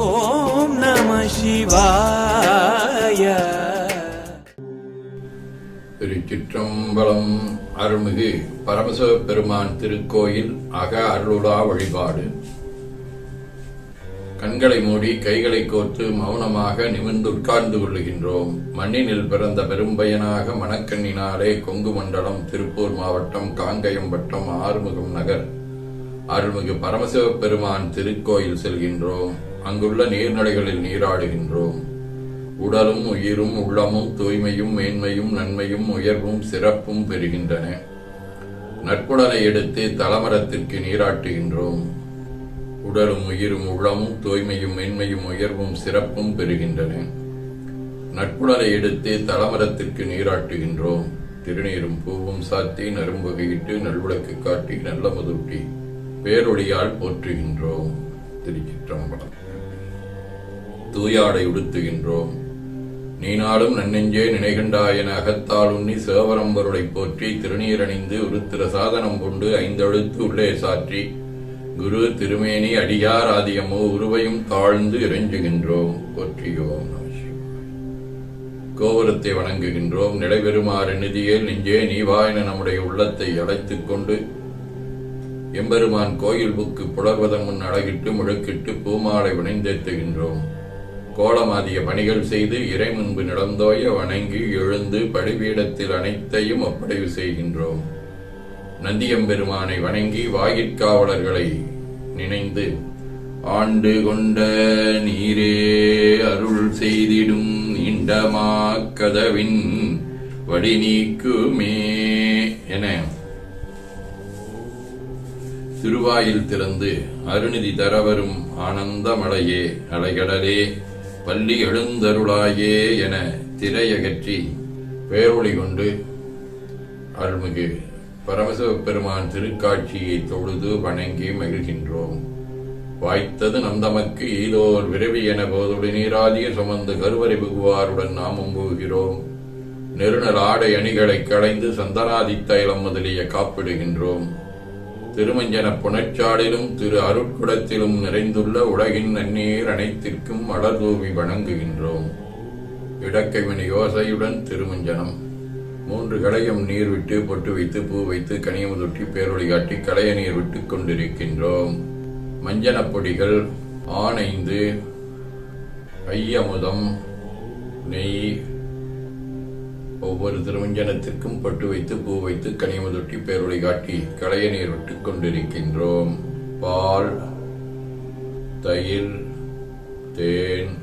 ஓம் நம சிவாய. திருச்சிற்றம்பலம். அருள்மிகு பரமசிவ பெருமான் திருக்கோயில் அக அருளுலா வழிபாடு. கண்களை மூடி கைகளை கோர்த்து மௌனமாக நிமிர்ந்து உட்கார்ந்து கொள்ளுகின்றோம். மண்ணினில் பிறந்த பெரும்பயனாக மணக்கண்ணினாலே கொங்கு மண்டலம் திருப்பூர் மாவட்டம் காங்கயம் வட்டம் ஆறுமுகம் நகர் அருள்மிகு பரமசிவ பெருமான் திருக்கோயில் செல்கின்றோம். அங்குள்ள நீர்நிலைகளில் நீராடுகின்றோம். உடலும் உயிரும் உள்ளமும் தூய்மையும் மேன்மையும் நன்மையும் உயர்வும் சிறப்பும் பெறுகின்றன. நற்குடலை எடுத்து தலமரத்திற்கு நீராட்டுகின்றோம். உடலும் உயிரும் உள்ளமும் தூய்மையும் மேன்மையும் உயர்வும் சிறப்பும் பெறுகின்றன. நற்குடலை எடுத்து தலமரத்திற்கு நீராட்டுகின்றோம். திருநீரும் பூவும் சாத்தி நரும்புகையிட்டு நல்விளக்கு காட்டி நல்ல முதுட்டி பேரொழியால் போற்றுகின்றோம். திருச்சிற்றம்பலம். தூயாடை உடுத்துகின்றோம். நீனாலும் நன்னெஞ்சே நினைகண்டாயன அகத்தால் உண்ணி சேவரம்பொருளை போற்றி திருநீரணிந்து உருத்திர சாதனம் கொண்டு ஐந்தெழுத்து உள்ளே சாற்றி குரு திருமேனி அடியார் ஆதியமோ உருவையும் தாழ்ந்து இறைஞ்சுகின்றோம். போற்றியோம். கோபுரத்தை வணங்குகின்றோம். நிலைபெறுமாறு நிதியில் நெஞ்சே நீவா என நம்முடைய உள்ளத்தை அழைத்துக் கொண்டு எம்பெருமான் கோயில் புக்கு புலர்வதன் முன் அழகிட்டு முழக்கிட்டு பூமாலை வினைந்தேத்துகின்றோம். கோலமாதிய பணிகள் செய்து இறை முன்பு நிலந்தோய வணங்கி எழுந்து பழிபீடத்தில் அனைத்தையும் ஒப்படைவு செய்கின்றோம். நந்தியம்பெருமானை வணங்கி வாயிற்காவலர்களை நினைந்து ஆண்டு கொண்ட நீரே அருள் செய்திடும் நீண்டமா கதவின் வடி நீக்குமே என திருவாயில் திறந்து அருநிதி தரவரும் ஆனந்தமலையே அலைகடலே பள்ளி எழுந்தருளாயே என திரையகற்றி பேரொளி கொண்டு அருள்மிகு பரமசிவ பெருமான் திருக்காட்சியை தொழுது வணங்கி மகிழ்கின்றோம். வாய்த்தது நந்தமக்கு ஈதோர் விரைவி என போதுடைய நீராதிய சுமந்து கருவறை புகுவாருடன் நாமும் போகிறோம். நெருநல் ஆடை அணிகளை களைந்து சந்தனாதி தைலம் முதலிய காப்பிடுகின்றோம். திருமஞ்சன புனச்சாடிலும் திரு அருட்குடத்திலும் நிறைந்துள்ள உலகின் நன்னீர் அனைத்திற்கும் மலர்தூவி வணங்குகின்றோம். இடக்கைமணி யோசையுடன் திருமஞ்சனம். 3 களையம் நீர் விட்டு பொட்டு வைத்து பூ வைத்து கனியமுதொட்டி பேரொளி காட்டி களைய நீர் விட்டுக் கொண்டிருக்கின்றோம். மஞ்சனப் பொடிகள் ஆனைந்து ஐயமுதம் நெய் ஒவ்வொரு திருமஞ்சனத்திற்கும் பட்டு வைத்து பூ வைத்து கனியமுதொட்டி பேரொளி காட்டி களைய நீர் விட்டுக் கொண்டிருக்கின்றோம். பால், தயிர், தேன்,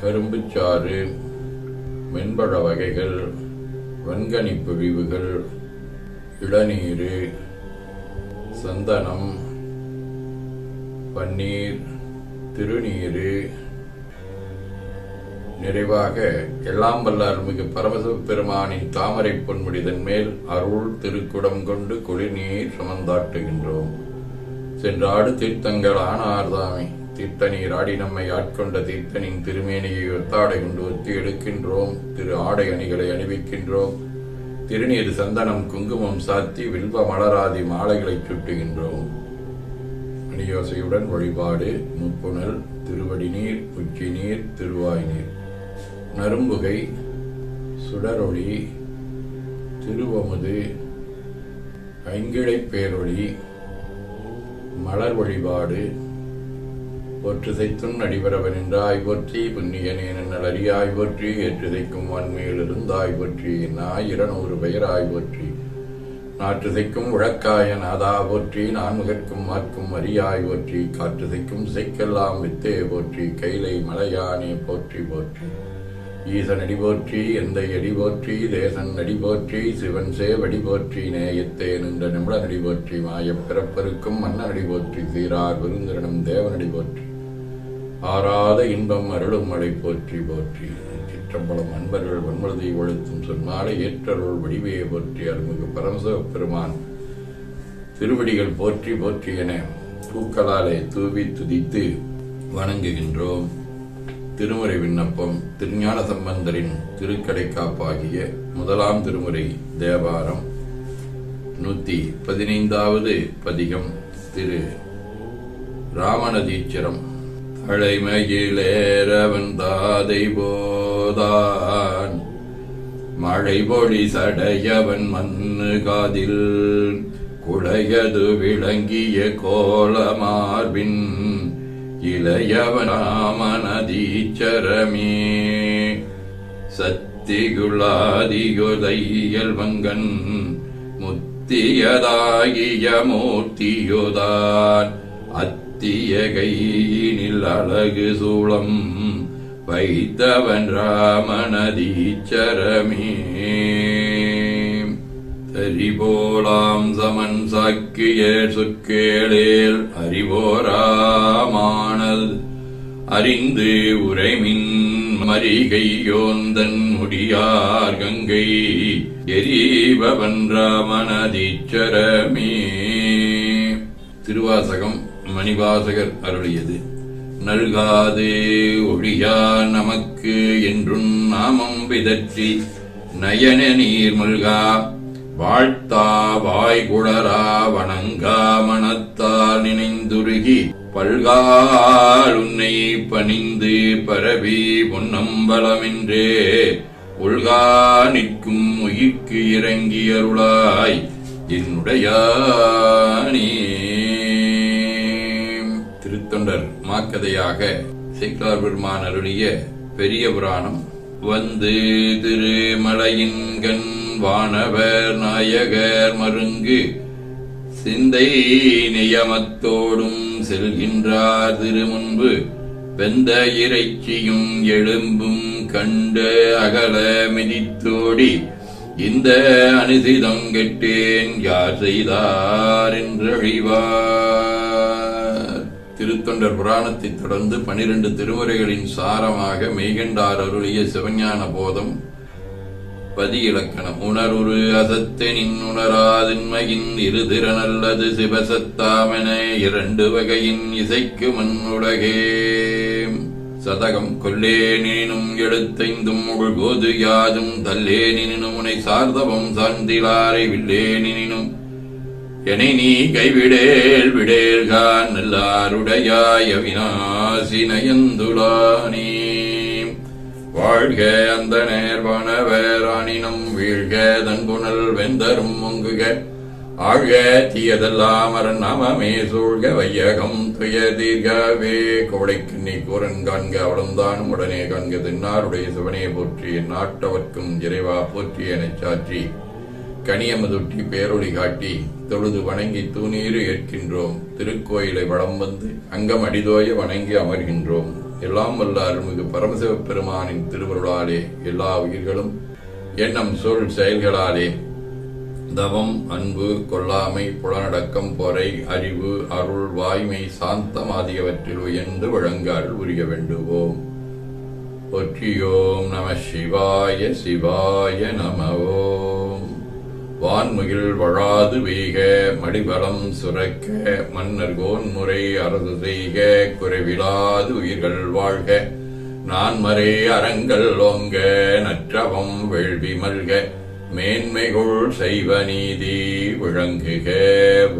கரும்புச்சாறு, மென்பழ வகைகள், வன்கனி பிழிவுகள், இளநீர், சந்தனம், பன்னீர், திருநீர், நிறைவாக எல்லாம் வல்ல அருள்மிகு பரமசிவ பெருமானின் தாமரை பொன்முடிதன் மேல் அருள் திருக்குடம் கொண்டு குளிர்நீர் சுமந்தாட்டுகின்றோம். சென்றாடு தீர்த்தங்கள் ஆனார்தாமே தீர்த்த நீர் ஆடி நம்மை ஆட்கொண்ட தீர்த்தனின் திருமேனியை ஒத்தாடை கொண்டு ஒத்தி எடுக்கின்றோம். திரு ஆடை அணிகளை அணிவிக்கின்றோம். திருநீர் சந்தனம் குங்குமம் சாத்தி வில்வ மலராதி மாலைகளை சுட்டுகின்றோம். மணியோசையுடன் வழிபாடு. முப்புணல், திருவடி நீர், உச்சி நீர், திருவாய் நீர், நரும்புகை, சுடரொளி, திருவமுது, ஐங்கிழை பேரொளி, மலர் வழிபாடு. போற்றுசைத்துன் அடிபரவன் என்றாய் போற்றி புண்ணியனேன் நல்லறியாய் போற்றி ஏற்றுதைக்கும் வான்மேல் இருந்தாய் போற்றி நாய் 200 பெயராய் போற்றி நாற்றுசைக்கும் உழக்காய நாதா போற்றி நான்முகற்கும் மாற்கும் அரியாய் போற்றி காற்றுசைக்கும் இசைக்கெல்லாம் வித்தே போற்றி கைலை மலையானே போற்றி போற்றி ஈசன் அடி போற்றி எந்தை அடி போற்றி தேசன் அடி போற்றி சிவன் சேவடி போற்றி நேயத்தே நின்ற நிமிட நடி போற்றி மாயப் பிறப்பருக்கும் மன்னன் அடி போற்றி சீரார் விருந்திரனும் தேவனடி போற்றி ஆறாத இன்பம் அருளும் மழை போற்றி போற்றி. சிற்றம்பலம். அன்பர்கள் வன்மருதை ஒழுத்தும் சொன்மாலை ஏற்றருள் வடிவே போற்றி அருள்மிகு பரமசிவ பெருமான் திருவடிகள் போற்றி போற்றி என பூக்களாலே தூவி துதித்து வணங்குகின்றோம். திருமுறை விண்ணப்பம். திருஞான சம்பந்தரின் திருக்கடைக்காப்பாகிய முதலாம் திருமுறை தேவாரம் 115வது பதிகம். திரு ராமநதீச்சரம். அழைமையிலேரவன் தாதை போதான் மழை பொழி சடையவன் மண்ணு காதில் குடையது விளங்கிய கோலமார்பின் இளையவன் ராமனதீச்சரமே சத்திகுலாதியுதையல் வங்கன் முத்தியதாகிய மூர்த்தியுதான் அத்திய கையினில் அழகு சூளம் வைத்தவன் ராமனதீச்சரமே தரிபோலாம் சமன் சாக்கிய சொற்கேளேல் அறிவோராமானல் அறிந்து உரைமின் மரிகையோந்தன் முடியார் கங்கை எரிபவன் ராமனதீச்சரமே. திருவாசகம் மணிவாசகர் அருளியது. நல்காது ஒழியா நமக்கு என்றும் நாமம் பிதற்றி நயன நீர் மல்கா வாழ்த்தா வாய்குளரா வணங்கா மனத்தால் நினைந்துருகி பல்கால் உன்னை பணிந்து பரவி பொன்னம்பலமென்றே உள்கா நிற்கும் உயிர்க்கு இறங்கி அருளாய் என்னுடையானே. திருத்தொண்டர் மாக்கதையாக சேக்கிழார் பெருமான் அருளிய பெரிய புராணம். வந்து திருமலையின் கண் வானவர் நாயகர் மருங்கு சிந்தை நியமத்தோடும் செல்கின்றார் திருமுன்பு வெந்த இறைச்சியும் எலும்பும் கண்ட அகல மிதித்தோடி இந்த அனுசிதம் கெட்டேன் யார் செய்தார் என்றழிவார். திருத்தொண்டர் புராணத்தை தொடர்ந்து 12 திருமுறைகளின் சாரமாக மெய்கண்டார் அருளிய சிவஞான போதம். பதி இலக்கணம். உணருரு அசத்தெனின் உணராதின்மையின் இருதிறனல்லது சிவசத்தாமென 2 வகையின் இசைக்கு மண்ணுலகே. சதகம். கொல்லேனினும் எழுத்தைந்தும் உள்போது யாதும் தல்லேனினும் உனை சார்தவம் சார்ந்திலாரை வில்லேனினும் எனை நீ கைவிடேல் விடேல்கான் நல்லாருடையாய விநாசி நயந்துலானே. வாழ்க அந்த நேர்வனவேரானினும் வீழ்க தன்புணல் வெந்தரும் ஒங்குக ஆழ்க தீயதெல்லாம் அரண் நாமமே சூழ்க வையகம் துய தீர்கவே. கோடைக்கு நீ கூரன் காண்க அவளம்தானும் உடனே காண்க தென்னாருடைய சிவனே போற்றி நாட்டவர்க்கும் இறைவா போற்றி எனச் சாற்றி கனியமதுட்டி பேரொளி காட்டி தொழுது வணங்கி தூணீறு ஏற்கின்றோம். திருக்கோயிலை வளம் வந்து அங்கம் அடிதோய வணங்கி அமர்கின்றோம். எல்லாம் வல்ல அருள்மிகு பரமசிவ பெருமானின் திருவருளாலே எல்லா உயிர்களும் எண்ணம் சொல் செயல்களாலே தவம் அன்பு கொல்லாமை புலனடக்கம் பொறை அறிவு அருள் வாய்மை சாந்தம் ஆகியவற்றில் உயர்ந்து வழங்க அருள் புரிய வேண்டுவோம். போற்றியோம் நம சிவாய சிவாய நம ஓம். வான்முகில் வழாது வீக மடிபலம் சுரக்க மன்னர் கோன்முறை அரசு செய்க குறைவிலாது உயிர்கள் வாழ்க நான்மறை அறங்கள் ஓங்க நற்றவம் வேள்வி மல்க மேன்மைகுள் செய்வ நீதி விளங்குக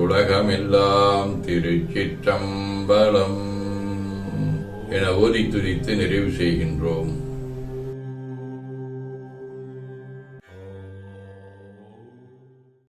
உலகமெல்லாம். திருச்சிற்றம்பலம் என ஓதி துதித்து நிறைவு செய்கின்றோம்.